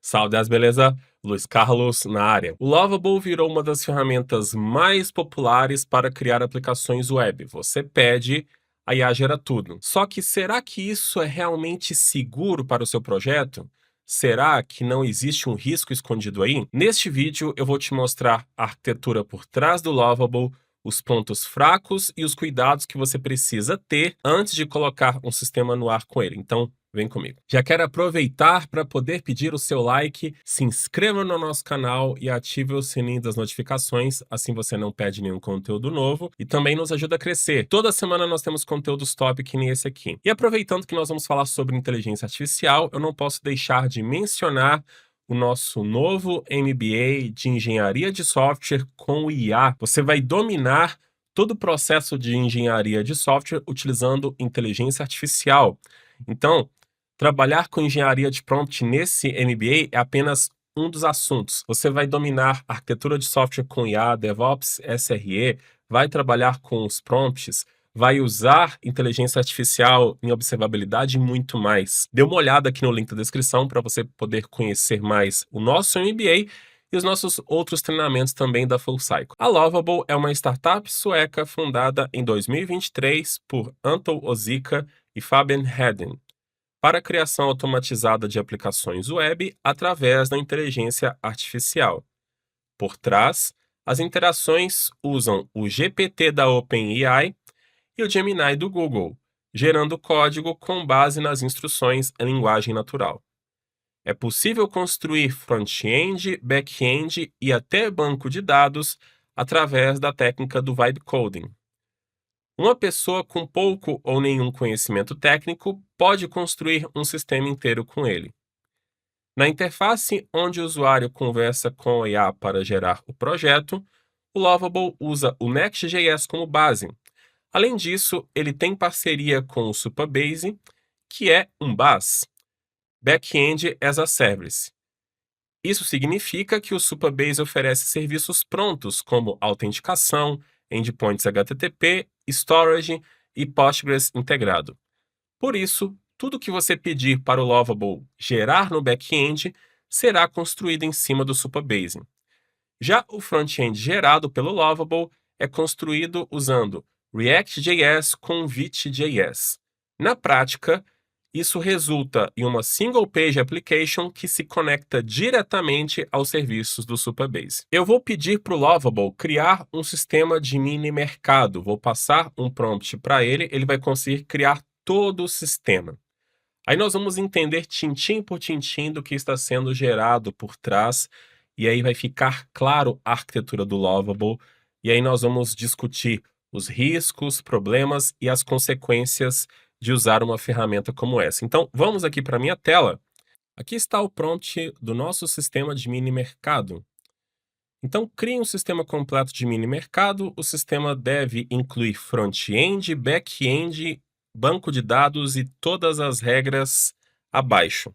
Saudades, beleza? Luiz Carlos na área. O Lovable virou uma das ferramentas mais populares para criar aplicações web. Você pede, a IA gera tudo. Só que será que isso é realmente seguro para o seu projeto? Será que não existe um risco escondido aí? Neste vídeo eu vou te mostrar a arquitetura por trás do Lovable, os pontos fracos e os cuidados que você precisa ter antes de colocar um sistema no ar com ele. Então, vem comigo. Já quero aproveitar para poder pedir o seu like, se inscreva no nosso canal e ative o sininho das notificações, assim você não perde nenhum conteúdo novo e também nos ajuda a crescer. Toda semana nós temos conteúdos top que nem esse aqui. E aproveitando que nós vamos falar sobre inteligência artificial, eu não posso deixar de mencionar o nosso novo MBA de Engenharia de Software com IA. Você vai dominar todo o processo de engenharia de software utilizando inteligência artificial. Então, trabalhar com engenharia de prompt nesse MBA é apenas um dos assuntos. Você vai dominar arquitetura de software com IA, DevOps, SRE, vai trabalhar com os prompts, vai usar inteligência artificial em observabilidade e muito mais. Dê uma olhada aqui no link da descrição para você poder conhecer mais o nosso MBA e os nossos outros treinamentos também da Full Cycle. A Lovable é uma startup sueca fundada em 2023 por Anton Ozika e Fabian Hedden, para a criação automatizada de aplicações web através da inteligência artificial. Por trás, as interações usam o GPT da OpenAI e o Gemini do Google, gerando código com base nas instruções em linguagem natural. É possível construir front-end, back-end e até banco de dados através da técnica do vibe coding. Uma pessoa com pouco ou nenhum conhecimento técnico pode construir um sistema inteiro com ele. Na interface onde o usuário conversa com a IA para gerar o projeto, o Lovable usa o Next.js como base. Além disso, ele tem parceria com o Supabase, que é um BaaS, Backend as a Service. Isso significa que o Supabase oferece serviços prontos, como autenticação, endpoints HTTP, storage e Postgres integrado. Por isso, tudo que você pedir para o Lovable gerar no back-end será construído em cima do Supabase. Já o front-end gerado pelo Lovable é construído usando React.js com Vite.js. Na prática, isso resulta em uma single page application que se conecta diretamente aos serviços do Supabase. Eu vou pedir para o Lovable criar um sistema de mini mercado. Vou passar um prompt para ele, ele vai conseguir criar todo o sistema. Aí nós vamos entender tintim por tintim do que está sendo gerado por trás, e aí vai ficar claro a arquitetura do Lovable, e aí nós vamos discutir os riscos, problemas e as consequências de usar uma ferramenta como essa. Então, vamos aqui para a minha tela. Aqui está o prompt do nosso sistema de mini mercado. Então, crie um sistema completo de mini mercado. O sistema deve incluir front-end, back-end, banco de dados e todas as regras abaixo.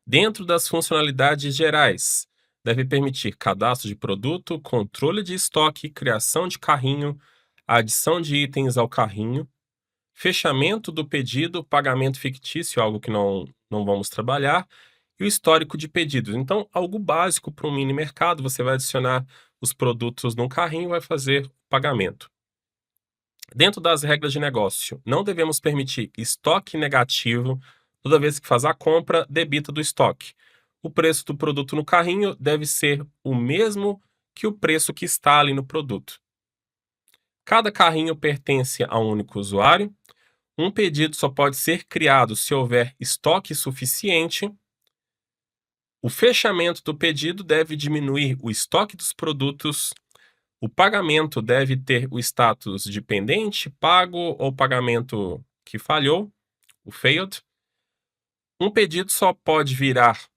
Dentro das funcionalidades gerais, deve permitir cadastro de produto, controle de estoque, criação de carrinho, adição de itens ao carrinho, fechamento do pedido, pagamento fictício, algo que não vamos trabalhar, e o histórico de pedidos. Então, algo básico para um mini mercado, você vai adicionar os produtos num carrinho e vai fazer o pagamento. Dentro das regras de negócio, não devemos permitir estoque negativo. Toda vez que faz a compra, debita do estoque. O preço do produto no carrinho deve ser o mesmo que o preço que está ali no produto. Cada carrinho pertence a um único usuário. Um pedido só pode ser criado se houver estoque suficiente. O fechamento do pedido deve diminuir o estoque dos produtos. O pagamento deve ter o status de pendente, pago ou pagamento que falhou, o failed. Um pedido só pode virar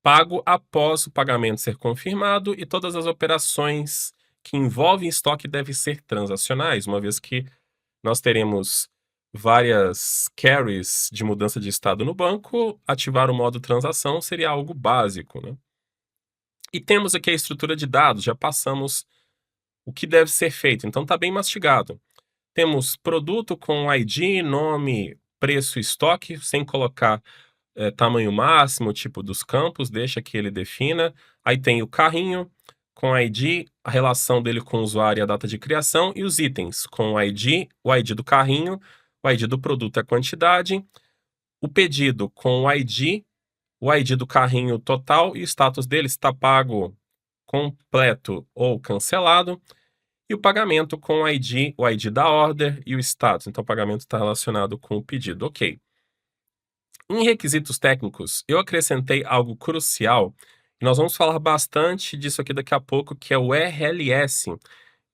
pago após o pagamento ser confirmado e todas as operações que envolvem estoque devem ser transacionais, uma vez que nós teremos várias carries de mudança de estado no banco, ativar o modo transação seria algo básico, né? E temos aqui a estrutura de dados, já passamos o que deve ser feito, então está bem mastigado. Temos produto com ID, nome, preço e estoque, sem colocar tamanho máximo, tipo dos campos, deixa que ele defina. Aí tem o carrinho com ID, a relação dele com o usuário e a data de criação, e os itens com o ID do carrinho, o ID do produto e a quantidade, o pedido com o ID do carrinho total e o status dele, se está pago completo ou cancelado, e o pagamento com o ID da order e o status. Então, o pagamento está relacionado com o pedido. Ok. Em requisitos técnicos, eu acrescentei algo crucial, e nós vamos falar bastante disso aqui daqui a pouco, que é o RLS,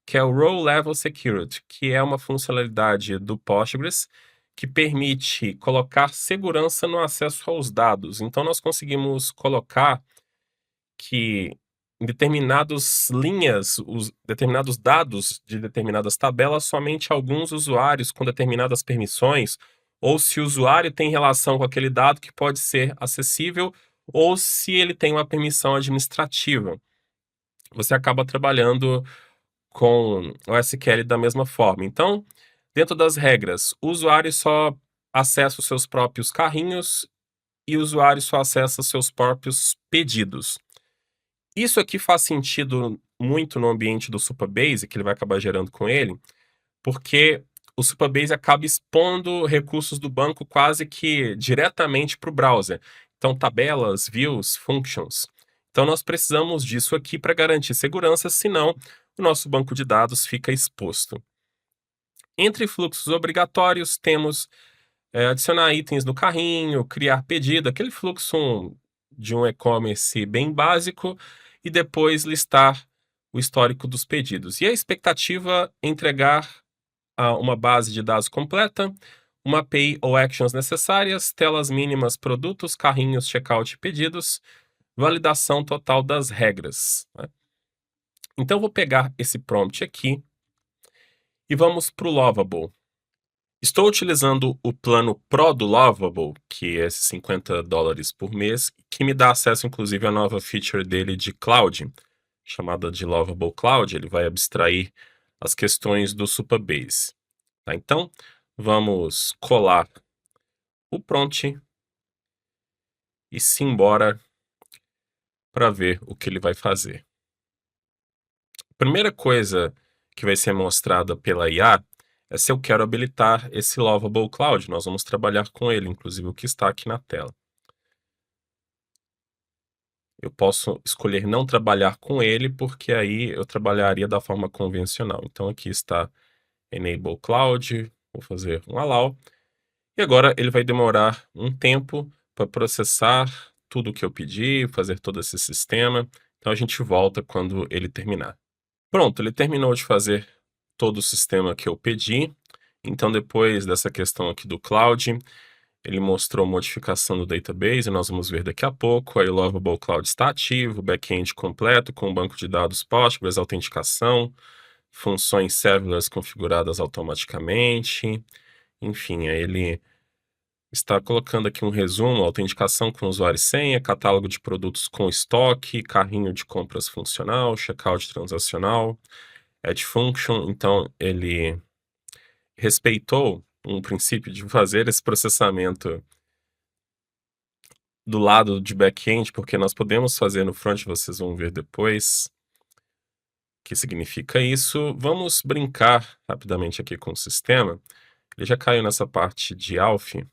que é o Row Level Security, que é uma funcionalidade do Postgres que permite colocar segurança no acesso aos dados. Então, nós conseguimos colocar que em determinadas linhas, os determinados dados de determinadas tabelas, somente alguns usuários com determinadas permissões, ou se o usuário tem relação com aquele dado que pode ser acessível, ou se ele tem uma permissão administrativa. Você acaba trabalhando com o SQL da mesma forma. Então, dentro das regras, o usuário só acessa os seus próprios carrinhos e o usuário só acessa os seus próprios pedidos. Isso aqui faz sentido muito no ambiente do Supabase, que ele vai acabar gerando com ele, porque o Supabase acaba expondo recursos do banco quase que diretamente para o browser. Então, tabelas, views, functions. Então, nós precisamos disso aqui para garantir segurança, senão o nosso banco de dados fica exposto. Entre fluxos obrigatórios, temos adicionar itens no carrinho, criar pedido, aquele fluxo de um e-commerce bem básico, e depois listar o histórico dos pedidos. E a expectativa é entregar uma base de dados completa, uma API ou actions necessárias, telas mínimas, produtos, carrinhos, checkout e pedidos, validação total das regras, né? Então, eu vou pegar esse prompt aqui e vamos para o Lovable. Estou utilizando o plano Pro do Lovable, que é esses $50 por mês, que me dá acesso, inclusive, à nova feature dele de cloud, chamada de Lovable Cloud. Ele vai abstrair as questões do Supabase. Tá? Então, vamos colar o prompt e simbora para ver o que ele vai fazer. A primeira coisa que vai ser mostrada pela IA é se eu quero habilitar esse Lovable Cloud. Nós vamos trabalhar com ele, inclusive o que está aqui na tela. Eu posso escolher não trabalhar com ele, porque aí eu trabalharia da forma convencional. Então, aqui está Enable Cloud, vou fazer um allow. E agora ele vai demorar um tempo para processar tudo o que eu pedi, fazer todo esse sistema. Então, a gente volta quando ele terminar. Pronto, ele terminou de fazer todo o sistema que eu pedi. Então, depois dessa questão aqui do cloud, ele mostrou modificação do database, nós vamos ver daqui a pouco. Aí o Lovable Cloud está ativo, back-end completo com banco de dados Postgres, autenticação, funções serverless configuradas automaticamente. Enfim, aí ele está colocando aqui um resumo, autenticação com usuário e senha, catálogo de produtos com estoque, carrinho de compras funcional, checkout transacional, add function. Então, ele respeitou um princípio de fazer esse processamento do lado de back-end, porque nós podemos fazer no front, vocês vão ver depois o que significa isso. Vamos brincar rapidamente aqui com o sistema. Ele já caiu nessa parte de ALF.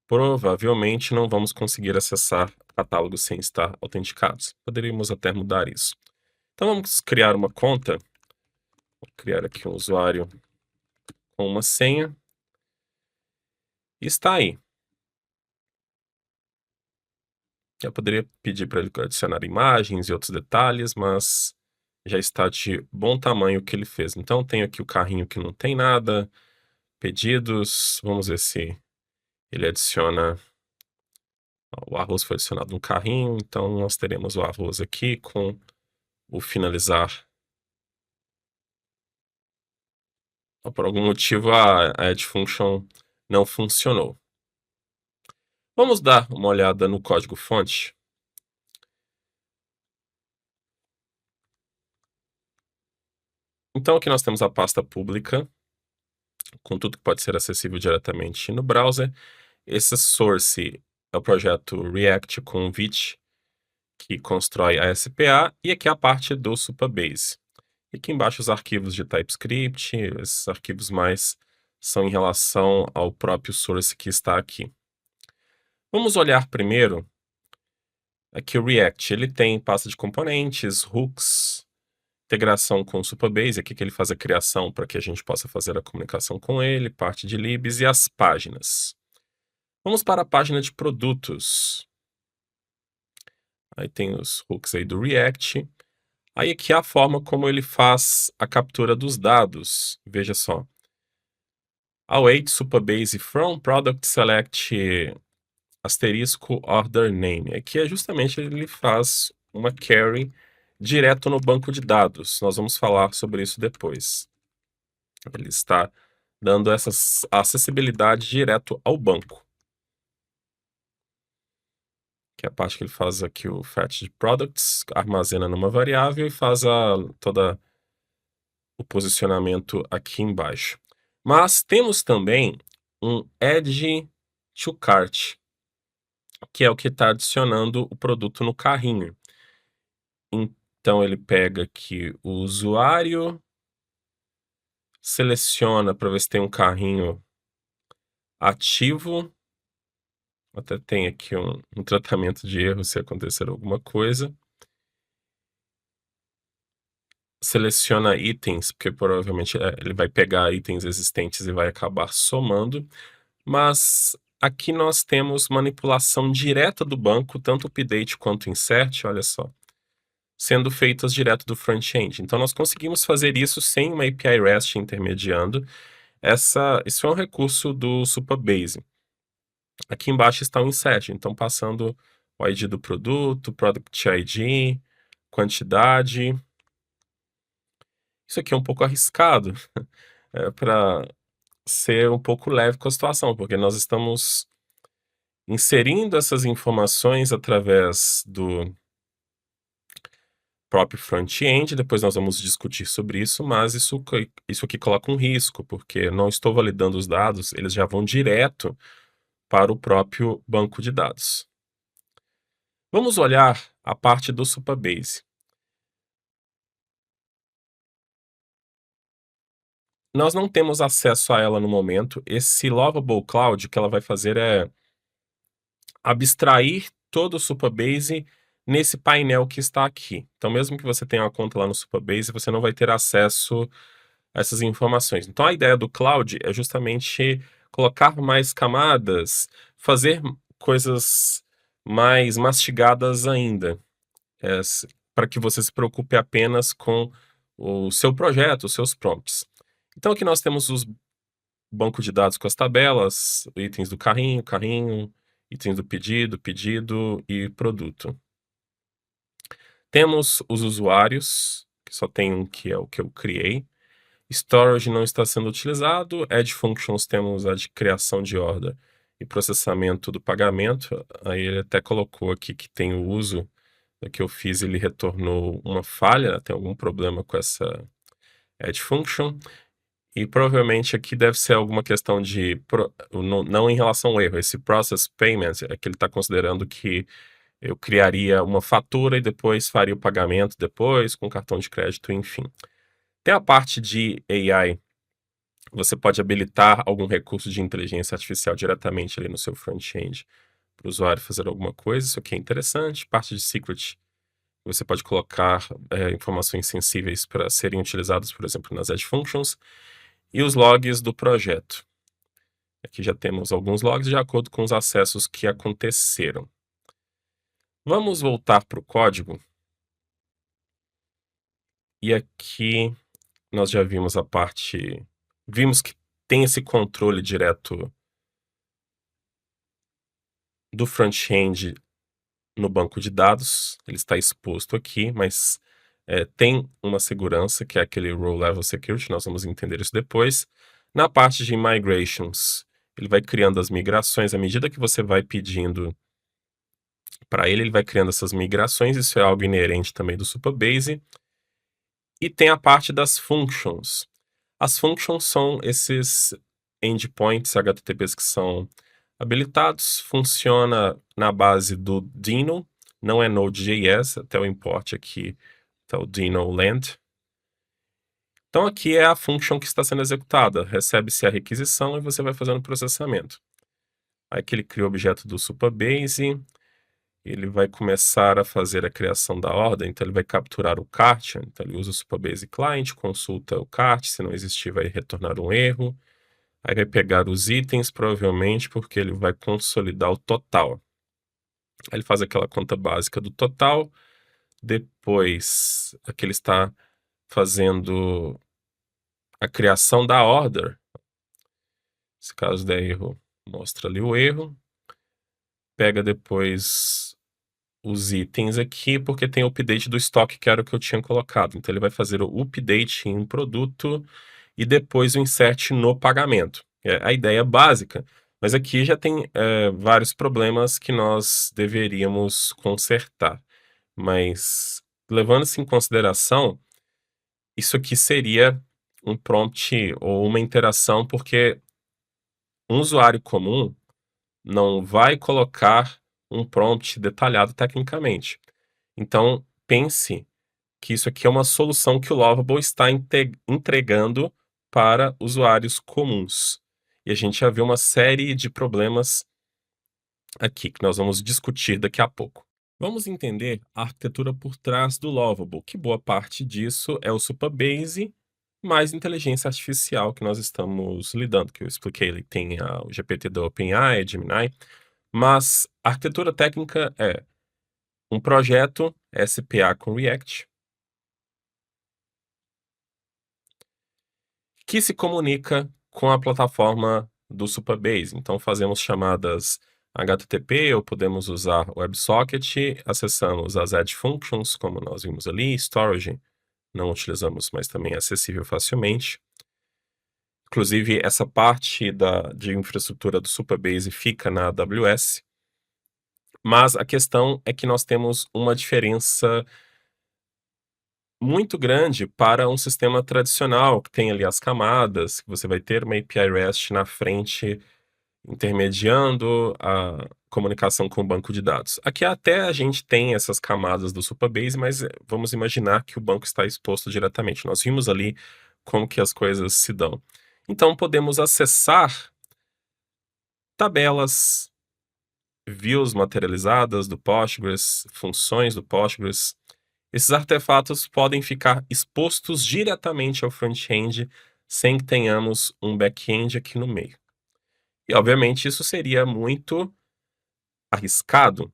Provavelmente não vamos conseguir acessar o catálogo sem estar autenticados. Poderíamos até mudar isso. Então vamos criar uma conta. Vou criar aqui um usuário com uma senha. E está aí. Eu poderia pedir para ele adicionar imagens e outros detalhes, mas já está de bom tamanho o que ele fez. Então, tenho aqui o carrinho que não tem nada, pedidos, vamos ver se ele adiciona... O arroz foi adicionado no carrinho, então nós teremos o arroz aqui com o finalizar. Por algum motivo, a add function não funcionou. Vamos dar uma olhada no código-fonte. Então, aqui nós temos a pasta pública, com tudo que pode ser acessível diretamente no browser. Esse source é o projeto React com Vite, que constrói a SPA, e aqui a parte do Supabase. E aqui embaixo os arquivos de TypeScript, esses arquivos mais são em relação ao próprio source que está aqui. Vamos olhar primeiro aqui o React. Ele tem pasta de componentes, hooks, integração com o Supabase, aqui que ele faz a criação para que a gente possa fazer a comunicação com ele, parte de libs e as páginas. Vamos para a página de produtos. Aí tem os hooks aí do React. Aí aqui é a forma como ele faz a captura dos dados. Veja só. Await Supabase from product select asterisco order name. Aqui é justamente ele faz uma query direto no banco de dados. Nós vamos falar sobre isso depois. Ele está dando essa acessibilidade direto ao banco. Que é a parte que ele faz aqui o fetch de products, armazena numa variável e faz toda o posicionamento aqui embaixo. Mas temos também um add to cart, que é o que está adicionando o produto no carrinho. Então ele pega aqui o usuário, seleciona para ver se tem um carrinho ativo. Até tem aqui um tratamento de erro se acontecer alguma coisa. Seleciona itens, porque provavelmente ele vai pegar itens existentes e vai acabar somando. Mas aqui nós temos manipulação direta do banco, tanto update quanto insert, olha só, sendo feitas direto do front-end. Então nós conseguimos fazer isso sem uma API REST intermediando. Isso é um recurso do Supabase. Aqui embaixo está o insert, então passando o ID do produto, Product ID, quantidade. Isso aqui é um pouco arriscado para ser um pouco leve com a situação, porque nós estamos inserindo essas informações através do próprio front-end, depois nós vamos discutir sobre isso, mas isso aqui coloca um risco, porque não estou validando os dados, eles já vão direto para o próprio banco de dados. Vamos olhar a parte do Supabase. Nós não temos acesso a ela no momento. Esse Lovable Cloud, o que ela vai fazer é abstrair todo o Supabase nesse painel que está aqui. Então, mesmo que você tenha uma conta lá no Supabase, você não vai ter acesso a essas informações. Então, a ideia do cloud é justamente colocar mais camadas, fazer coisas mais mastigadas ainda, para que você se preocupe apenas com o seu projeto, os seus prompts. Então, aqui nós temos os bancos de dados com as tabelas, itens do carrinho, itens do pedido, pedido e produto. Temos os usuários, que só tem um que é o que eu criei. Storage não está sendo utilizado. Add functions temos a de criação de order e processamento do pagamento. Aí ele até colocou aqui que tem o uso do que eu fiz, ele retornou uma falha, tem algum problema com essa add function. E provavelmente aqui deve ser alguma questão de, não em relação ao erro, esse process payment é que ele está considerando que eu criaria uma fatura e depois faria o pagamento depois com cartão de crédito, enfim. Tem a parte de AI, você pode habilitar algum recurso de inteligência artificial diretamente ali no seu front-end para o usuário fazer alguma coisa, isso aqui é interessante. Parte de secret, você pode colocar informações sensíveis para serem utilizadas, por exemplo, nas Edge Functions. E os logs do projeto. Aqui já temos alguns logs de acordo com os acessos que aconteceram. Vamos voltar para o código. E aqui nós já vimos a parte... Vimos que tem esse controle direto do front-end no banco de dados. Ele está exposto aqui, mas tem uma segurança, que é aquele Row Level Security. Nós vamos entender isso depois. Na parte de migrations, ele vai criando as migrações. À medida que você vai pedindo para ele, ele vai criando essas migrações. Isso é algo inerente também do Supabase. E tem a parte das functions. As functions são esses endpoints HTTPs que são habilitados, funciona na base do Dino, não é Node.js, até o import aqui está o Dino Land. Então aqui é a function que está sendo executada, recebe-se a requisição e você vai fazendo o processamento. Aí que ele cria o objeto do Supabase, ele vai começar a fazer a criação da ordem, então ele vai capturar o cart, então ele usa o Supabase Client, consulta o cart, se não existir vai retornar um erro, aí vai pegar os itens, provavelmente porque ele vai consolidar o total. Aí ele faz aquela conta básica do total, depois aqui ele está fazendo a criação da order. Se caso der erro, mostra ali o erro. Pega depois os itens aqui, porque tem o update do estoque, que era o que eu tinha colocado. Então ele vai fazer o update em produto e depois o insert no pagamento. É a ideia básica, mas aqui já tem vários problemas que nós deveríamos consertar. Mas levando-se em consideração, isso aqui seria um prompt ou uma interação, porque um usuário comum não vai colocar um prompt detalhado tecnicamente. Então, pense que isso aqui é uma solução que o Lovable está entregando para usuários comuns. E a gente já viu uma série de problemas aqui que nós vamos discutir daqui a pouco. Vamos entender a arquitetura por trás do Lovable, que boa parte disso é o Supabase mais inteligência artificial que nós estamos lidando, que eu expliquei, ele tem o GPT da OpenAI, Gemini, mas a arquitetura técnica é um projeto SPA com React que se comunica com a plataforma do Supabase. Então fazemos chamadas HTTP ou podemos usar WebSocket, acessamos as Edge Functions, como nós vimos ali, Storage não utilizamos, mas também é acessível facilmente. Inclusive, essa parte de infraestrutura do Supabase fica na AWS, mas a questão é que nós temos uma diferença muito grande para um sistema tradicional, que tem ali as camadas, que você vai ter uma API REST na frente, intermediando a comunicação com o banco de dados. Aqui até a gente tem essas camadas do Supabase, mas vamos imaginar que o banco está exposto diretamente. Nós vimos ali como que as coisas se dão. Então, podemos acessar tabelas, views materializadas do Postgres, funções do Postgres. Esses artefatos podem ficar expostos diretamente ao front-end sem que tenhamos um back-end aqui no meio. E, obviamente, isso seria muito arriscado.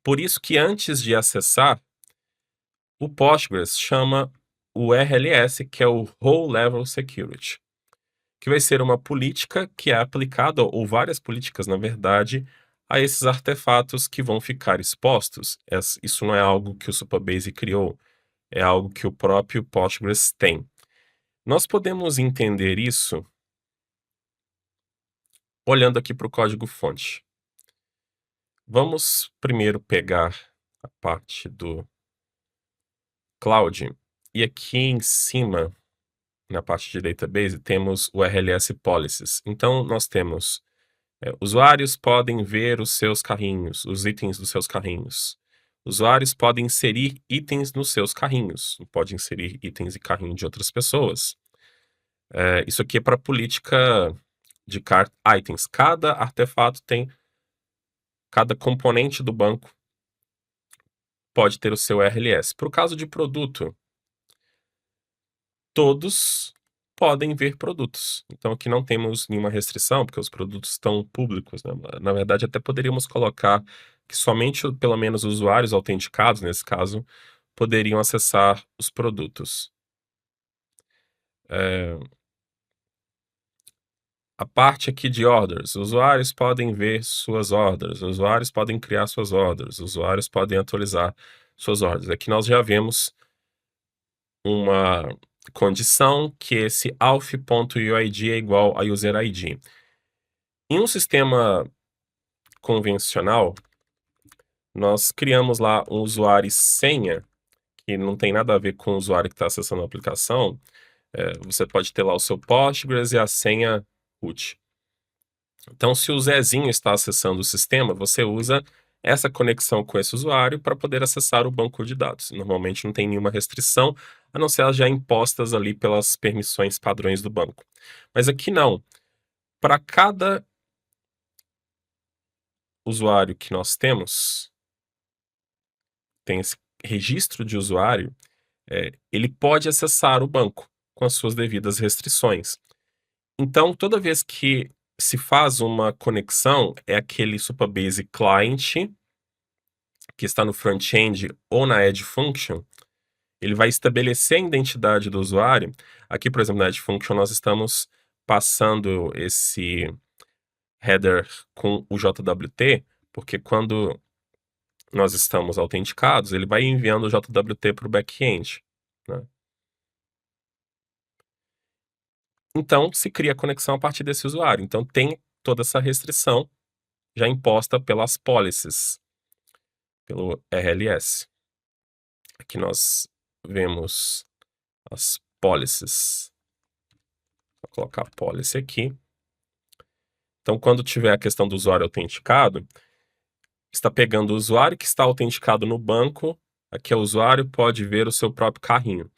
Por isso que antes de acessar, o Postgres chama o RLS, que é o Row Level Security, que vai ser uma política que é aplicada, ou várias políticas, na verdade, a esses artefatos que vão ficar expostos. Isso não é algo que o Supabase criou, é algo que o próprio Postgres tem. Nós podemos entender isso olhando aqui para o código-fonte. Vamos primeiro pegar a parte do Cloud, e aqui em cima, na parte de Database, temos o RLS Policies. Então, nós temos usuários podem ver os seus carrinhos, os itens dos seus carrinhos. Usuários podem inserir itens nos seus carrinhos, pode inserir itens e carrinho de outras pessoas. Isso aqui é para política de cart items. Cada artefato tem, cada componente do banco pode ter o seu RLS. Para o caso de produto, todos podem ver produtos. Então aqui não temos nenhuma restrição, porque os produtos estão públicos, né? Na verdade, até poderíamos colocar que somente, pelo menos, usuários autenticados, nesse caso, poderiam acessar os produtos. A parte aqui de orders, usuários podem ver suas orders, usuários podem criar suas orders, usuários podem atualizar suas orders. Aqui nós já vemos uma condição que esse auth.uid é igual a user ID. Em um sistema convencional, nós criamos lá um usuário e senha, que não tem nada a ver com o usuário que está acessando a aplicação. Você pode ter lá o seu Postgres e a senha root. Então, se o Zezinho está acessando o sistema, você usa essa conexão com esse usuário para poder acessar o banco de dados. Normalmente não tem nenhuma restrição, a não ser as já impostas ali pelas permissões padrões do banco. Mas aqui não. Para cada usuário que nós temos, tem esse registro de usuário, ele pode acessar o banco com as suas devidas restrições. Então, toda vez que se faz uma conexão, é aquele Supabase Client, que está no front-end ou na Edge Function, ele vai estabelecer a identidade do usuário. Aqui, por exemplo, na Edge Function, nós estamos passando esse header com o JWT, porque quando nós estamos autenticados, ele vai enviando o JWT para o back-end, né? Então, se cria a conexão a partir desse usuário. Então, tem toda essa restrição já imposta pelas policies, pelo RLS. Aqui nós vemos as policies. Vou colocar a policy aqui. Então, quando tiver a questão do usuário autenticado, está pegando o usuário que está autenticado no banco. Aqui é o usuário, pode ver o seu próprio carrinho.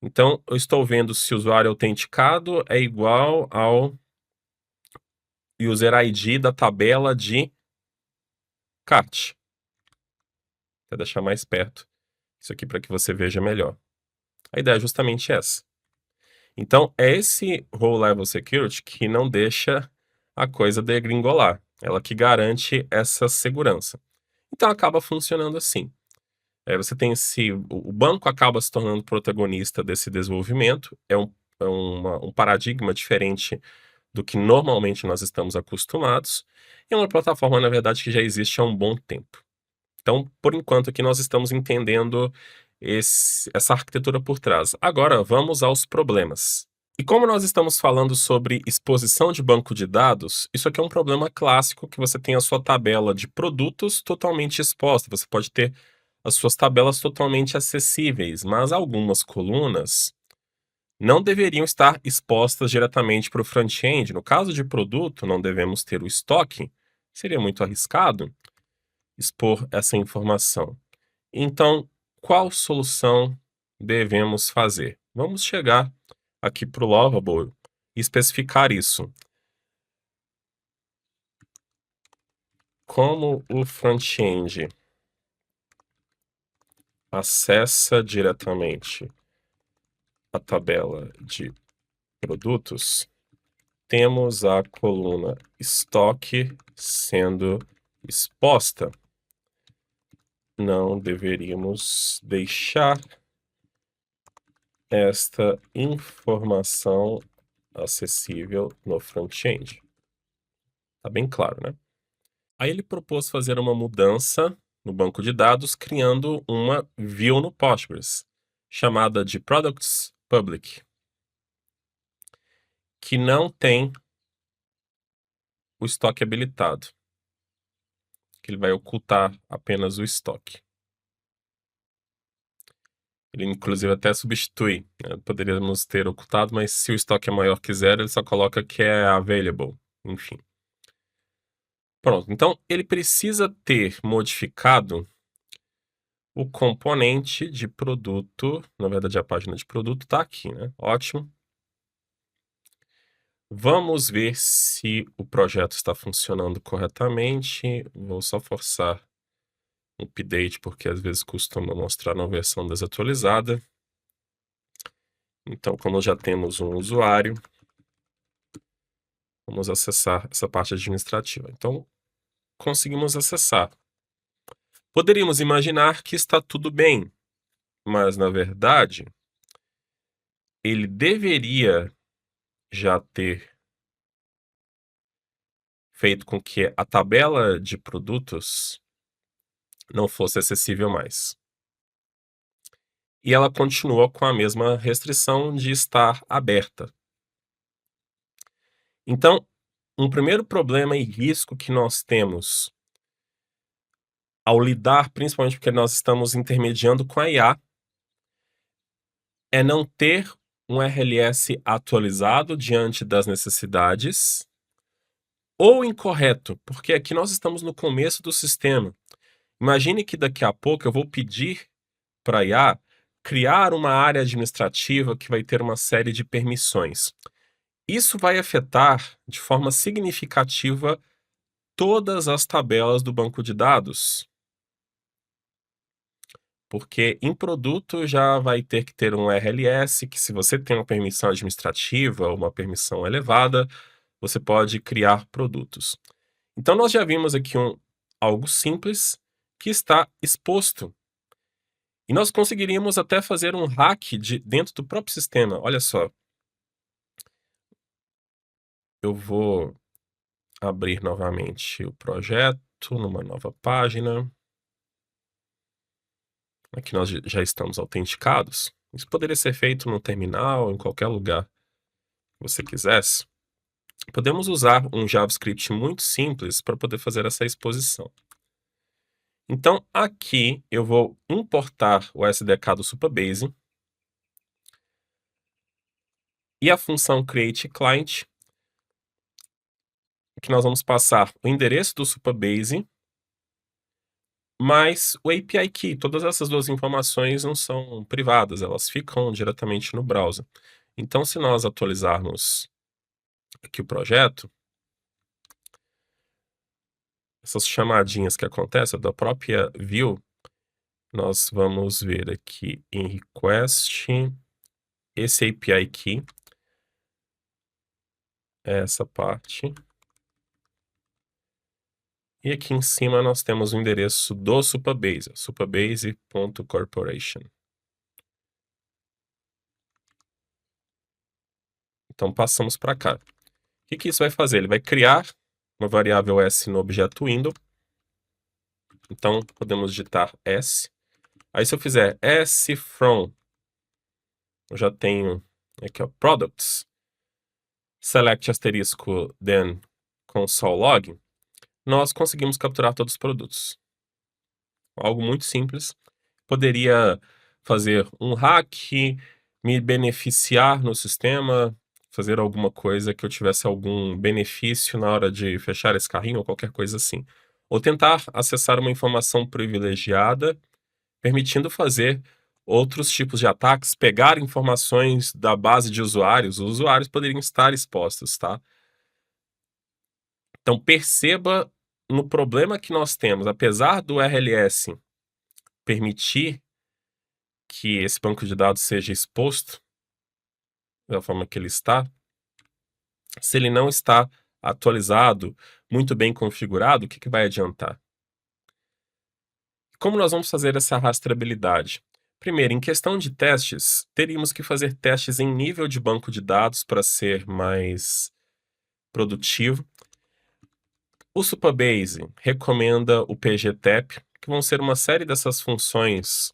Então, eu estou vendo se o usuário autenticado é igual ao user ID da tabela de kart. Vou deixar mais perto isso aqui para que você veja melhor. A ideia é justamente essa. Então, é esse Role Level Security que não deixa a coisa degringolar. Ela que garante essa segurança. Então, acaba funcionando assim. Você tem o banco acaba se tornando protagonista desse desenvolvimento. Um paradigma diferente do que normalmente nós estamos acostumados. E é uma plataforma, na verdade, que já existe há um bom tempo. Então, por enquanto, aqui nós estamos entendendo essa arquitetura por trás. Agora, vamos aos problemas. E como nós estamos falando sobre exposição de banco de dados, isso aqui é um problema clássico que você tem a sua tabela de produtos totalmente exposta. Você pode ter as suas tabelas totalmente acessíveis, mas algumas colunas não deveriam estar expostas diretamente para o front-end. No caso de produto, não devemos ter o estoque. Seria muito arriscado expor essa informação. Então, qual solução devemos fazer? Vamos chegar aqui para o Lovable e especificar isso. Como o front-end acessa diretamente a tabela de produtos, temos a coluna estoque sendo exposta. Não deveríamos deixar esta informação acessível no front-end. Tá bem claro, né? Aí ele propôs fazer uma mudança no banco de dados, criando uma view no Postgres, chamada de Products Public, que não tem o estoque habilitado, que ele vai ocultar apenas o estoque. Ele, inclusive, até substitui, né? Poderíamos ter ocultado, mas se o estoque é maior que zero, ele só coloca que é available, enfim. Pronto, então ele precisa ter modificado o componente de produto. Na verdade, a página de produto está aqui, né? Ótimo. Vamos ver se o projeto está funcionando corretamente. Vou só forçar um update, porque às vezes costuma mostrar uma versão desatualizada. Então, como já temos um usuário, vamos acessar essa parte administrativa. Então, conseguimos acessar. Poderíamos imaginar que está tudo bem, mas, na verdade, ele deveria já ter feito com que a tabela de produtos não fosse acessível mais. E ela continua com a mesma restrição de estar aberta. Então, um primeiro problema e risco que nós temos ao lidar, principalmente porque nós estamos intermediando com a IA, é não ter um RLS atualizado diante das necessidades, ou incorreto, porque aqui nós estamos no começo do sistema. Imagine que daqui a pouco eu vou pedir para a IA criar uma área administrativa que vai ter uma série de permissões. Isso vai afetar de forma significativa todas as tabelas do banco de dados, porque em produto já vai ter que ter um RLS, que se você tem uma permissão administrativa ou uma permissão elevada, você pode criar produtos. Então nós já vimos aqui algo simples que está exposto. E nós conseguiríamos até fazer um hack dentro do próprio sistema. Olha só, eu vou abrir novamente o projeto numa nova página. Aqui nós já estamos autenticados. Isso poderia ser feito no terminal, em qualquer lugar que você quisesse. Podemos usar um JavaScript muito simples para poder fazer essa exposição. Então, aqui eu vou importar o SDK do Supabase e a função createClient, que nós vamos passar o endereço do Supabase mais o API Key. Todas essas duas informações não são privadas, elas ficam diretamente no browser. Então, se nós atualizarmos aqui o projeto, essas chamadinhas que acontecem da própria view, nós vamos ver aqui em request, esse API Key, essa parte. E aqui em cima nós temos o endereço do Supabase, supabase.corporation. Então passamos para cá. O que isso vai fazer? Ele vai criar uma variável S no objeto window. Então podemos digitar S. Aí se eu fizer S from, eu já tenho aqui, ó, products, select asterisco then console log, nós conseguimos capturar todos os produtos. Algo muito simples. Poderia fazer um hack, me beneficiar no sistema, fazer alguma coisa que eu tivesse algum benefício na hora de fechar esse carrinho ou qualquer coisa assim. Ou tentar acessar uma informação privilegiada, permitindo fazer outros tipos de ataques, pegar informações da base de usuários. Os usuários poderiam estar expostos, tá? Então perceba no problema que nós temos, apesar do RLS permitir que esse banco de dados seja exposto da forma que ele está, se ele não está atualizado, muito bem configurado, o que vai adiantar? Como nós vamos fazer essa rastreabilidade? Primeiro, em questão de testes, teríamos que fazer testes em nível de banco de dados para ser mais produtivo. O Supabase recomenda o pgtep, que vão ser uma série dessas funções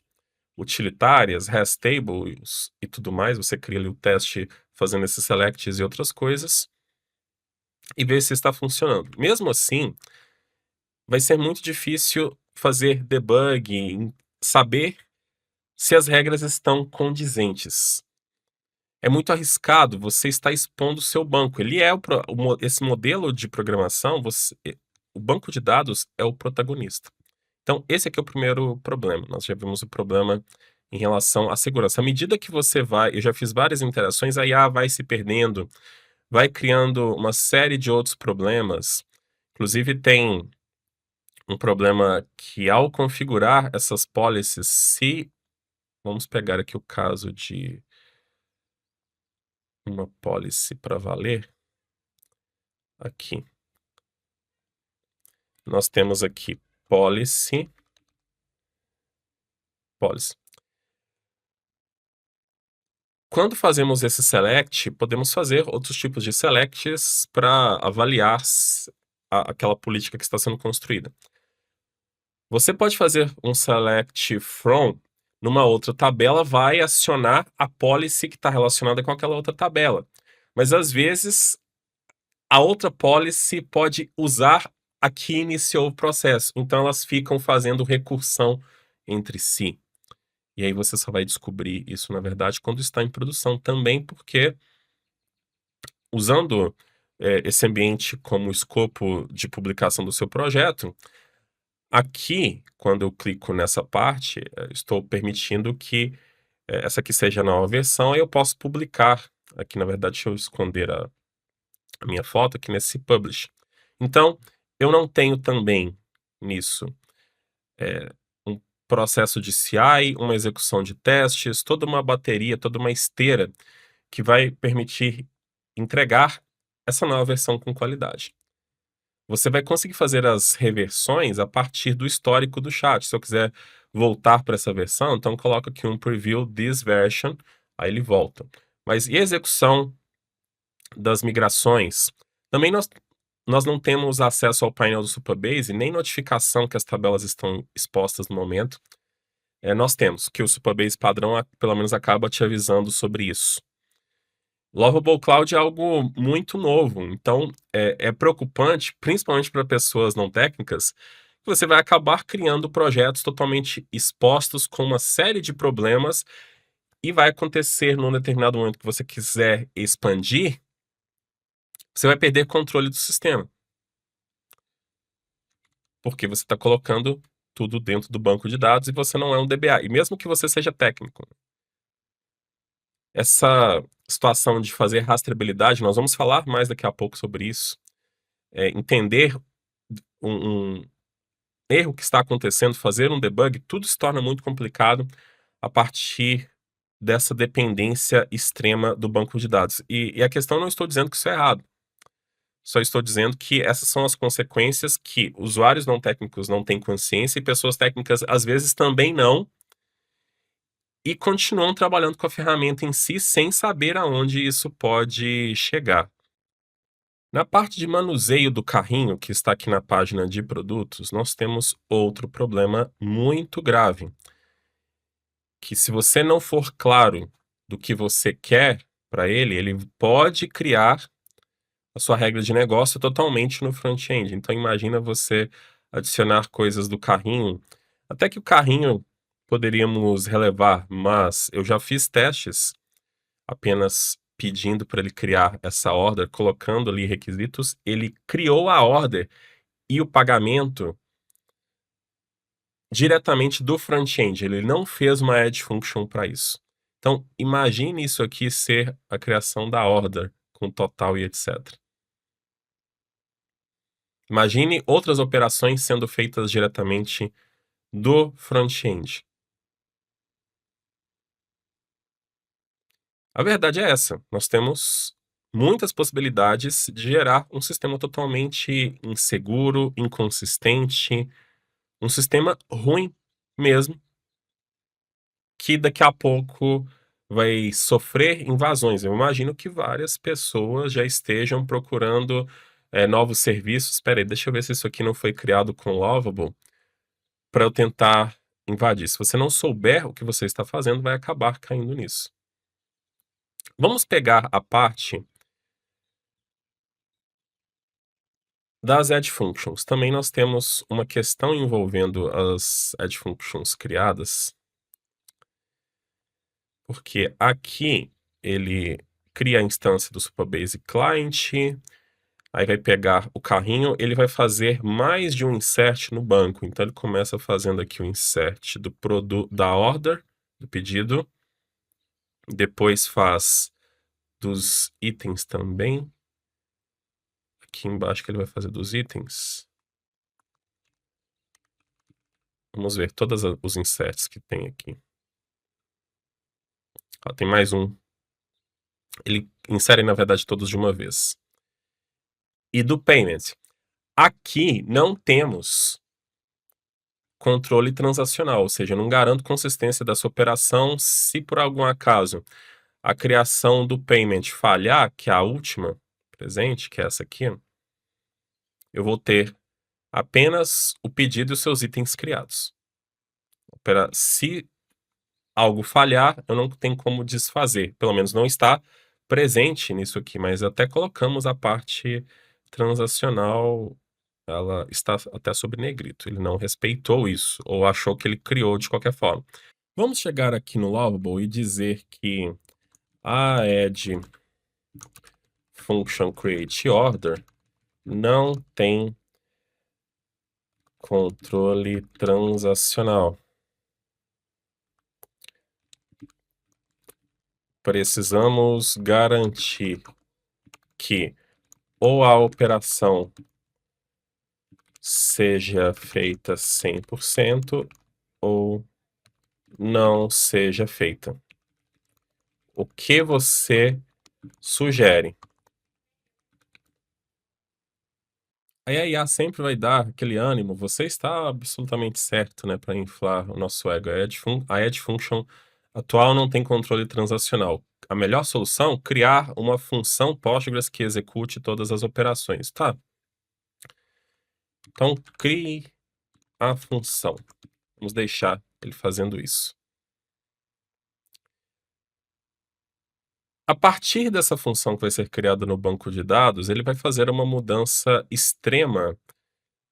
utilitárias, REST tables e tudo mais. Você cria ali o teste fazendo esses selects e outras coisas e ver se está funcionando. Mesmo assim, vai ser muito difícil fazer debug, saber se as regras estão condizentes. É muito arriscado, você está expondo o seu banco. Ele é esse modelo de programação, o banco de dados é o protagonista. Então, esse aqui é o primeiro problema. Nós já vimos o problema em relação à segurança. À medida que você vai, eu já fiz várias interações, a IA vai se perdendo, vai criando uma série de outros problemas. Inclusive, tem um problema que, ao configurar essas policies, vamos pegar aqui o caso de uma policy para valer. Aqui. Nós temos aqui policy. Quando fazemos esse select, podemos fazer outros tipos de selects para avaliar aquela política que está sendo construída. Você pode fazer um select from numa outra tabela, vai acionar a policy que está relacionada com aquela outra tabela. Mas às vezes a outra policy pode usar a que iniciou o processo. Então elas ficam fazendo recursão entre si. E aí você só vai descobrir isso, na verdade, quando está em produção também, porque usando esse ambiente como escopo de publicação do seu projeto. Aqui, quando eu clico nessa parte, estou permitindo que essa aqui seja a nova versão e eu posso publicar. Aqui, na verdade, deixa eu esconder a minha foto aqui nesse Publish. Então, eu não tenho também nisso um processo de CI, uma execução de testes, toda uma bateria, toda uma esteira que vai permitir entregar essa nova versão com qualidade. Você vai conseguir fazer as reversões a partir do histórico do chat. Se eu quiser voltar para essa versão, então coloco aqui um preview this version, aí ele volta. Mas e a execução das migrações? Também nós não temos acesso ao painel do Supabase, nem notificação que as tabelas estão expostas no momento. Nós temos que o Supabase padrão, pelo menos, acaba te avisando sobre isso. Lovable Cloud é algo muito novo, então é preocupante, principalmente para pessoas não técnicas, que você vai acabar criando projetos totalmente expostos com uma série de problemas e vai acontecer num determinado momento que você quiser expandir, você vai perder controle do sistema. Porque você está colocando tudo dentro do banco de dados e você não é um DBA. E mesmo que você seja técnico, essa situação de fazer rastreabilidade, nós vamos falar mais daqui a pouco sobre isso. Entender um erro que está acontecendo, fazer um debug, tudo se torna muito complicado a partir dessa dependência extrema do banco de dados. E a questão, não estou dizendo que isso é errado. Só estou dizendo que essas são as consequências que usuários não técnicos não têm consciência e pessoas técnicas, às vezes, também não, e continuam trabalhando com a ferramenta em si sem saber aonde isso pode chegar. Na parte de manuseio do carrinho, que está aqui na página de produtos, nós temos outro problema muito grave, que se você não for claro do que você quer para ele pode criar a sua regra de negócio totalmente no front-end. Então imagina você adicionar coisas do carrinho, até que o carrinho poderíamos relevar, mas eu já fiz testes apenas pedindo para ele criar essa order, colocando ali requisitos, ele criou a order e o pagamento diretamente do front-end, ele não fez uma add function para isso. Então, imagine isso aqui ser a criação da order, com total e etc. Imagine outras operações sendo feitas diretamente do front-end. A verdade é essa, nós temos muitas possibilidades de gerar um sistema totalmente inseguro, inconsistente, um sistema ruim mesmo, que daqui a pouco vai sofrer invasões. Eu imagino que várias pessoas já estejam procurando novos serviços. Espera aí, deixa eu ver se isso aqui não foi criado com Lovable para eu tentar invadir. Se você não souber o que você está fazendo, vai acabar caindo nisso. Vamos pegar a parte das add functions. Também nós temos uma questão envolvendo as add functions criadas, porque aqui ele cria a instância do Supabase Client, aí vai pegar o carrinho, ele vai fazer mais de um insert no banco. Então ele começa fazendo aqui o insert do produto, da order, do pedido, depois faz dos itens também. Aqui embaixo que ele vai fazer dos itens. Vamos ver todos os inserts que tem aqui. Tem mais um. Ele insere, na verdade, todos de uma vez. E do payment. Aqui não temos controle transacional, ou seja, eu não garanto consistência dessa operação se por algum acaso a criação do payment falhar, que é a última presente, que é essa aqui, eu vou ter apenas o pedido e os seus itens criados. Se algo falhar, eu não tenho como desfazer, pelo menos não está presente nisso aqui, mas até colocamos a parte transacional, ela está até sob negrito, ele não respeitou isso, ou achou que ele criou de qualquer forma. Vamos chegar aqui no Lovable e dizer que a add function create order não tem controle transacional. Precisamos garantir que ou a operação seja feita 100% ou não seja feita. O que você sugere? Aí a IA sempre vai dar aquele ânimo, você está absolutamente certo, né, para inflar o nosso ego. A Edge Function atual não tem controle transacional. A melhor solução, criar uma função Postgres que execute todas as operações. Tá, então crie a função. Vamos deixar ele fazendo isso. A partir dessa função que vai ser criada no banco de dados, ele vai fazer uma mudança extrema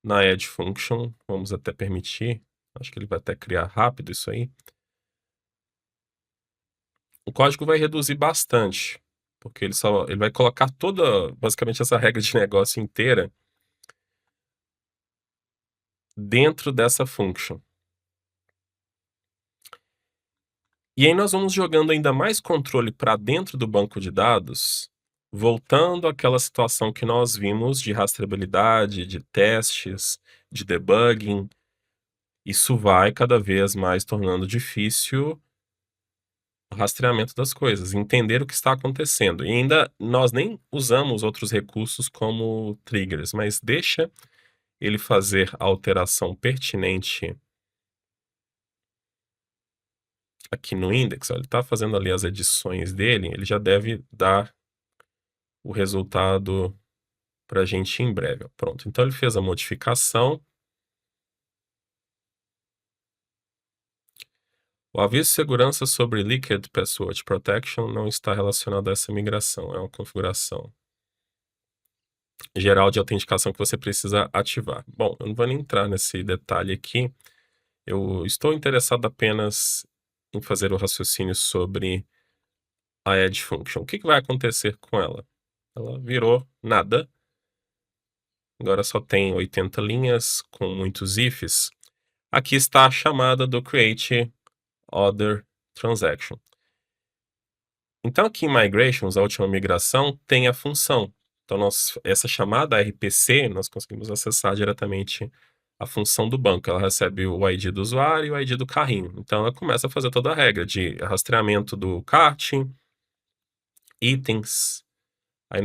na add function. Vamos até permitir. Acho que ele vai até criar rápido isso aí. O código vai reduzir bastante, porque ele vai colocar basicamente essa regra de negócio inteira dentro dessa function. E aí nós vamos jogando ainda mais controle para dentro do banco de dados, voltando àquela situação que nós vimos de rastreabilidade, de testes, de debugging. Isso vai cada vez mais tornando difícil o rastreamento das coisas, entender o que está acontecendo. E ainda nós nem usamos outros recursos como triggers, mas deixa ele fazer a alteração pertinente aqui no index. Ele está fazendo ali as edições dele, ele já deve dar o resultado para a gente em breve. Pronto, então ele fez a modificação. O aviso de segurança sobre Liquid Password Protection não está relacionado a essa migração, é uma configuração geral de autenticação que você precisa ativar. Bom, eu não vou nem entrar nesse detalhe aqui, eu estou interessado apenas em fazer o raciocínio sobre a add function. O que vai acontecer com ela? Ela virou nada. Agora só tem 80 linhas com muitos ifs. Aqui está a chamada do create other transaction. Então aqui em migrations, a última migração, tem a função. Então essa chamada RPC, nós conseguimos acessar diretamente a função do banco. Ela recebe o ID do usuário e o ID do carrinho. Então ela começa a fazer toda a regra de rastreamento do kart, itens,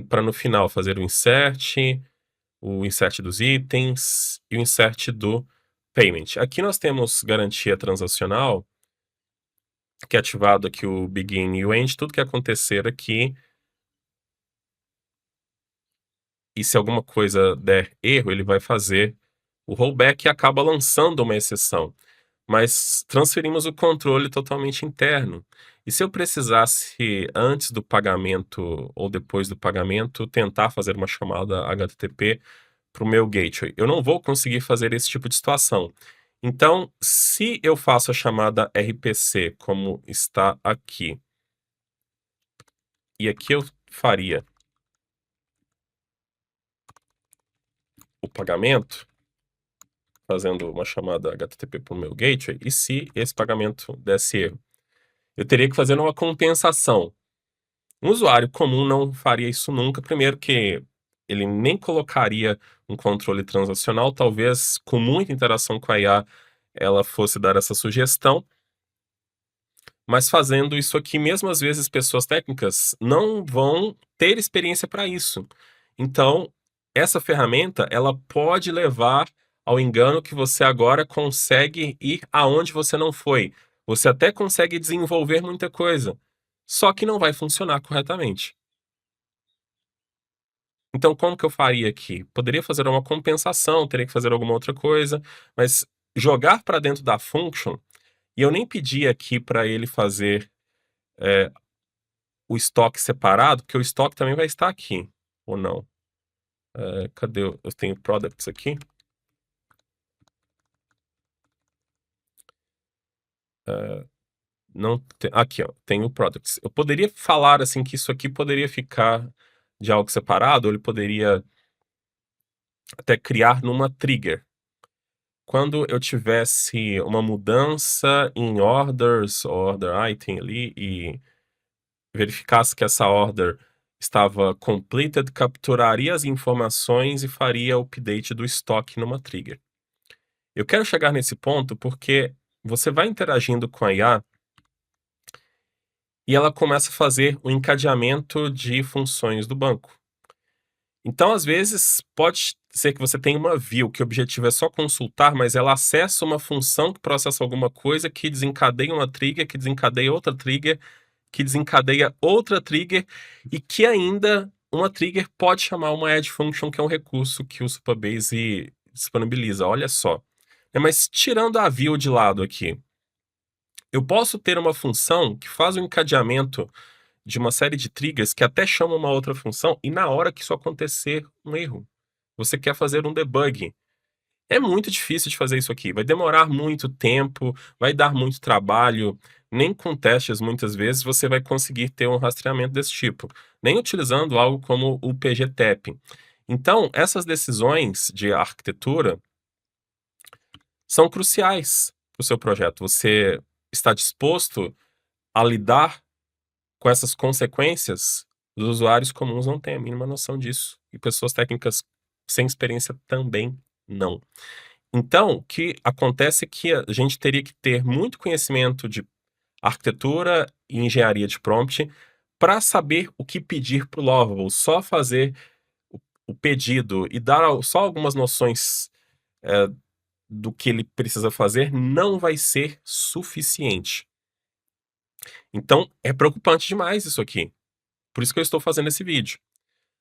para no final fazer o insert dos itens e o insert do payment. Aqui nós temos garantia transacional, que é ativado aqui o begin e o end, tudo que acontecer aqui, e se alguma coisa der erro, ele vai fazer o rollback e acaba lançando uma exceção. Mas transferimos o controle totalmente interno. E se eu precisasse, antes do pagamento ou depois do pagamento, tentar fazer uma chamada HTTP para o meu gateway, eu não vou conseguir fazer esse tipo de situação. Então, se eu faço a chamada RPC, como está aqui, e aqui eu faria o pagamento, fazendo uma chamada HTTP para o meu gateway, e se esse pagamento desse erro? Eu teria que fazer uma compensação. Um usuário comum não faria isso nunca, primeiro que ele nem colocaria um controle transacional, talvez com muita interação com a IA ela fosse dar essa sugestão, mas fazendo isso aqui, mesmo às vezes pessoas técnicas não vão ter experiência para isso. Então, essa ferramenta, ela pode levar ao engano que você agora consegue ir aonde você não foi. Você até consegue desenvolver muita coisa, só que não vai funcionar corretamente. Então, como que eu faria aqui? Poderia fazer uma compensação, teria que fazer alguma outra coisa, mas jogar para dentro da function, e eu nem pedi aqui para ele fazer o estoque separado, porque o estoque também vai estar aqui, ou não? Cadê? Eu tenho products aqui. Não tem, aqui, ó, tem o products. Eu poderia falar assim que isso aqui poderia ficar de algo separado, ou ele poderia até criar numa trigger. Quando eu tivesse uma mudança em orders, order item ali, e verificasse que essa order estava completed, capturaria as informações e faria o update do estoque numa trigger. Eu quero chegar nesse ponto porque você vai interagindo com a IA e ela começa a fazer o encadeamento de funções do banco. Então, às vezes, pode ser que você tenha uma view que o objetivo é só consultar, mas ela acessa uma função que processa alguma coisa, que desencadeia uma trigger, que desencadeia outra trigger, que desencadeia outra trigger, e que ainda uma trigger pode chamar uma add function, que é um recurso que o Supabase disponibiliza. Olha só. Mas tirando a view de lado aqui, eu posso ter uma função que faz o encadeamento de uma série de triggers que até chama uma outra função, e na hora que isso acontecer um erro, você quer fazer um debug. É muito difícil de fazer isso aqui, vai demorar muito tempo, vai dar muito trabalho, nem com testes muitas vezes você vai conseguir ter um rastreamento desse tipo, nem utilizando algo como o PGTAP. Então, essas decisões de arquitetura são cruciais para o seu projeto. Você está disposto a lidar com essas consequências? Os usuários comuns não têm a mínima noção disso, e pessoas técnicas sem experiência também não. Então, o que acontece é que a gente teria que ter muito conhecimento de arquitetura e engenharia de prompt para saber o que pedir para o Lovable. Só fazer o pedido e dar só algumas noções do que ele precisa fazer não vai ser suficiente. Então, é preocupante demais isso aqui. Por isso que eu estou fazendo esse vídeo.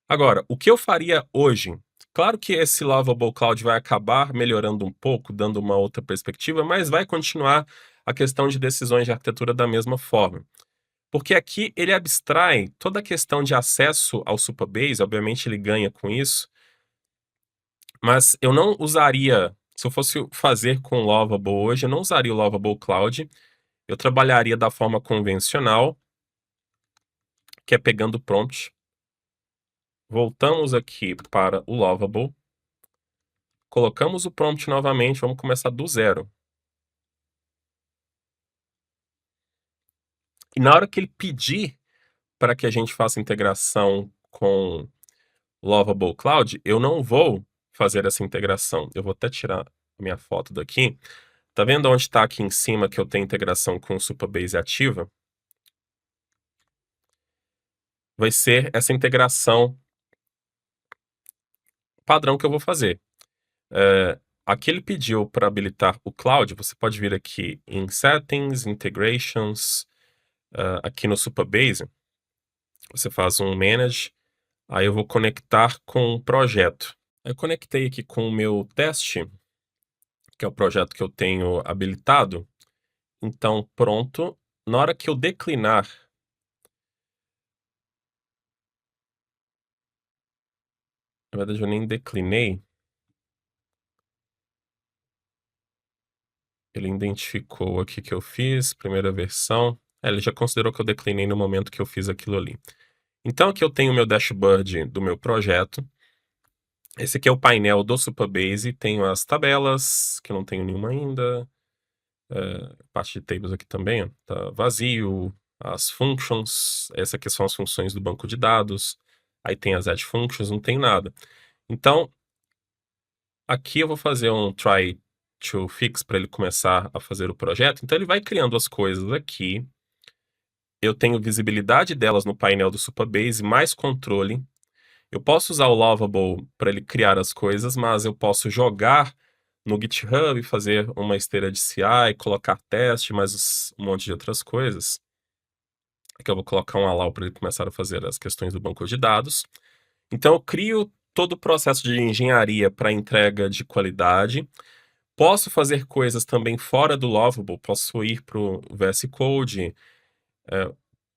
Agora, o que eu faria hoje? Claro que esse Lovable Cloud vai acabar melhorando um pouco, dando uma outra perspectiva, mas vai continuar a questão de decisões de arquitetura da mesma forma. Porque aqui ele abstrai toda a questão de acesso ao Supabase, obviamente ele ganha com isso, mas eu não usaria, se eu fosse fazer com o Lovable hoje, eu não usaria o Lovable Cloud, eu trabalharia da forma convencional, que é pegando o prompt. Voltamos aqui para o Lovable. Colocamos o prompt novamente, vamos começar do zero. E na hora que ele pedir para que a gente faça integração com Lovable Cloud, eu não vou fazer essa integração. Eu vou até tirar a minha foto daqui. Tá vendo onde está aqui em cima que eu tenho integração com o Supabase ativa? Vai ser essa integração padrão que eu vou fazer. Aqui ele pediu para habilitar o Cloud, você pode vir aqui em Settings, Integrations, aqui no Supabase, você faz um Manage, aí eu vou conectar com o projeto. Eu conectei aqui com o meu teste, que é o projeto que eu tenho habilitado. Então, pronto. Na hora que eu declinar, na verdade eu nem declinei, ele identificou aqui que eu fiz, primeira versão. Ele já considerou que eu declinei no momento que eu fiz aquilo ali. Então aqui eu tenho o meu dashboard do meu projeto. Esse aqui é o painel do Supabase, tenho as tabelas, que eu não tenho nenhuma ainda. Parte de tables aqui também, ó, tá vazio. As functions, essa aqui são as funções do banco de dados. Aí tem as add functions, não tem nada. Então, aqui eu vou fazer um try to fix para ele começar a fazer o projeto. Então ele vai criando as coisas aqui. Eu tenho visibilidade delas no painel do Supabase, mais controle. Eu posso usar o Lovable para ele criar as coisas, mas eu posso jogar no GitHub, fazer uma esteira de CI, colocar teste, mais um monte de outras coisas. Aqui eu vou colocar um allow para ele começar a fazer as questões do banco de dados. Então eu crio todo o processo de engenharia para entrega de qualidade. Posso fazer coisas também fora do Lovable, posso ir para o VS Code,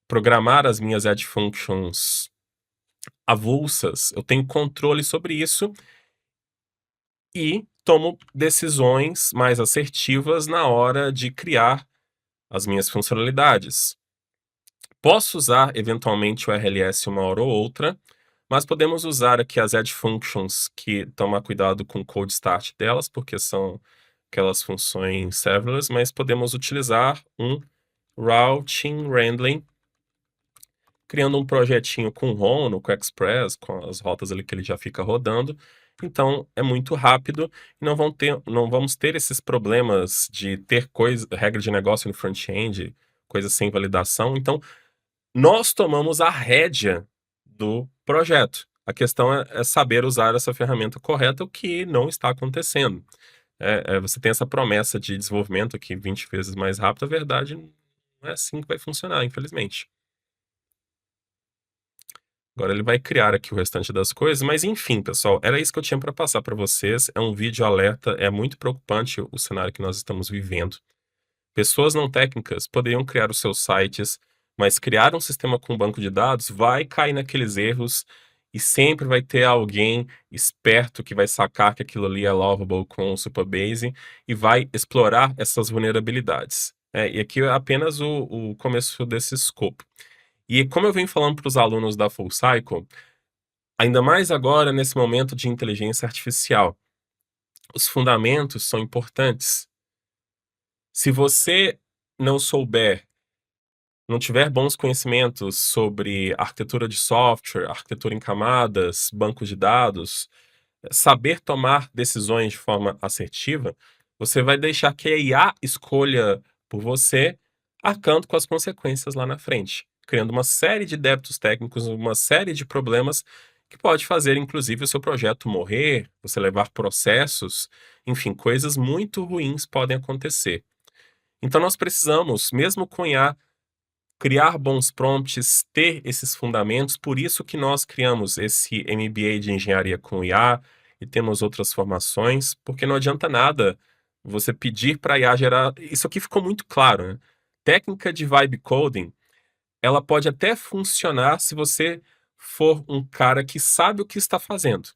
programar as minhas add functions avulsas, eu tenho controle sobre isso e tomo decisões mais assertivas na hora de criar as minhas funcionalidades. Posso usar eventualmente o RLS uma hora ou outra, Mas podemos usar aqui as add functions, que tomar cuidado com o cold start delas, porque são aquelas funções serverless, mas podemos utilizar um routing handling, criando um projetinho com Rono, com Express, com as rotas ali que ele já fica rodando. Então, é muito rápido e não vamos ter esses problemas de ter regra de negócio no front-end, coisas sem validação. Então, nós tomamos a rédea do projeto. A questão é saber usar essa ferramenta correta, o que não está acontecendo. Você tem essa promessa de desenvolvimento aqui 20 vezes mais rápido, a verdade não é assim que vai funcionar, infelizmente. Agora ele vai criar aqui o restante das coisas, mas enfim, pessoal, era isso que eu tinha para passar para vocês. É um vídeo alerta, é muito preocupante o cenário que nós estamos vivendo. Pessoas não técnicas poderiam criar os seus sites, mas criar um sistema com banco de dados vai cair naqueles erros e sempre vai ter alguém esperto que vai sacar que aquilo ali é lovable com o Supabase e vai explorar essas vulnerabilidades. E aqui é apenas o começo desse escopo. E como eu venho falando para os alunos da Full Cycle, ainda mais agora nesse momento de inteligência artificial, os fundamentos são importantes. Se você não souber, não tiver bons conhecimentos sobre arquitetura de software, arquitetura em camadas, bancos de dados, saber tomar decisões de forma assertiva, você vai deixar que a IA escolha por você, arcando com as consequências lá na frente, criando uma série de débitos técnicos, uma série de problemas que pode fazer, inclusive, o seu projeto morrer, você levar processos, enfim, coisas muito ruins podem acontecer. Então nós precisamos, mesmo com IA, criar bons prompts, ter esses fundamentos, por isso que nós criamos esse MBA de engenharia com IA e temos outras formações, porque não adianta nada você pedir para a IA gerar. Isso aqui ficou muito claro, né? Técnica de vibe coding, ela pode até funcionar se você for um cara que sabe o que está fazendo.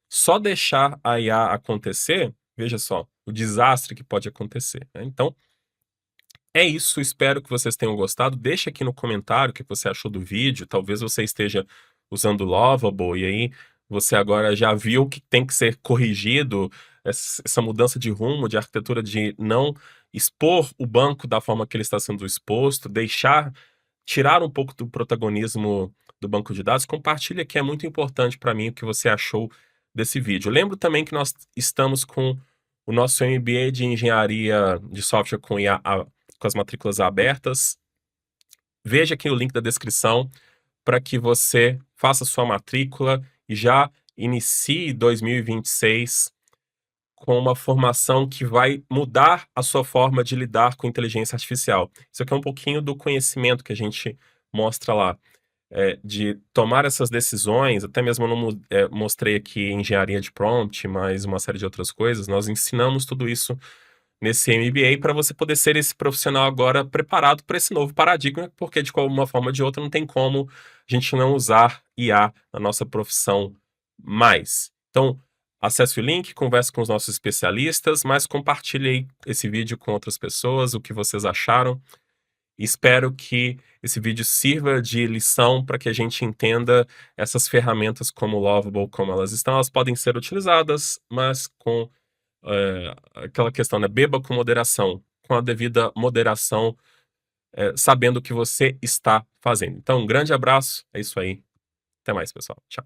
Só deixar a IA acontecer, veja só, o desastre que pode acontecer, né? Então, é isso, espero que vocês tenham gostado. Deixa aqui no comentário o que você achou do vídeo. Talvez você esteja usando o Lovable e aí você agora já viu que tem que ser corrigido essa mudança de rumo, de arquitetura, de não expor o banco da forma que ele está sendo exposto, tirar um pouco do protagonismo do banco de dados. Compartilha que é muito importante para mim o que você achou desse vídeo. Lembro também que nós estamos com o nosso MBA de engenharia de software com IA com as matrículas abertas. Veja aqui o link da descrição para que você faça sua matrícula e já inicie 2026 com uma formação que vai mudar a sua forma de lidar com inteligência artificial. Isso aqui é um pouquinho do conhecimento que a gente mostra lá, de tomar essas decisões, até mesmo eu não mostrei aqui engenharia de prompt, mas uma série de outras coisas, nós ensinamos tudo isso nesse MBA para você poder ser esse profissional agora preparado para esse novo paradigma, porque de uma forma ou de outra não tem como a gente não usar IA na nossa profissão mais. Então, acesse o link, converse com os nossos especialistas, mas compartilhe aí esse vídeo com outras pessoas, o que vocês acharam. Espero que esse vídeo sirva de lição para que a gente entenda essas ferramentas como o Lovable, como elas estão. Elas podem ser utilizadas, mas com aquela questão, né? Beba com moderação, com a devida moderação, sabendo o que você está fazendo. Então, um grande abraço, é isso aí. Até mais, pessoal. Tchau.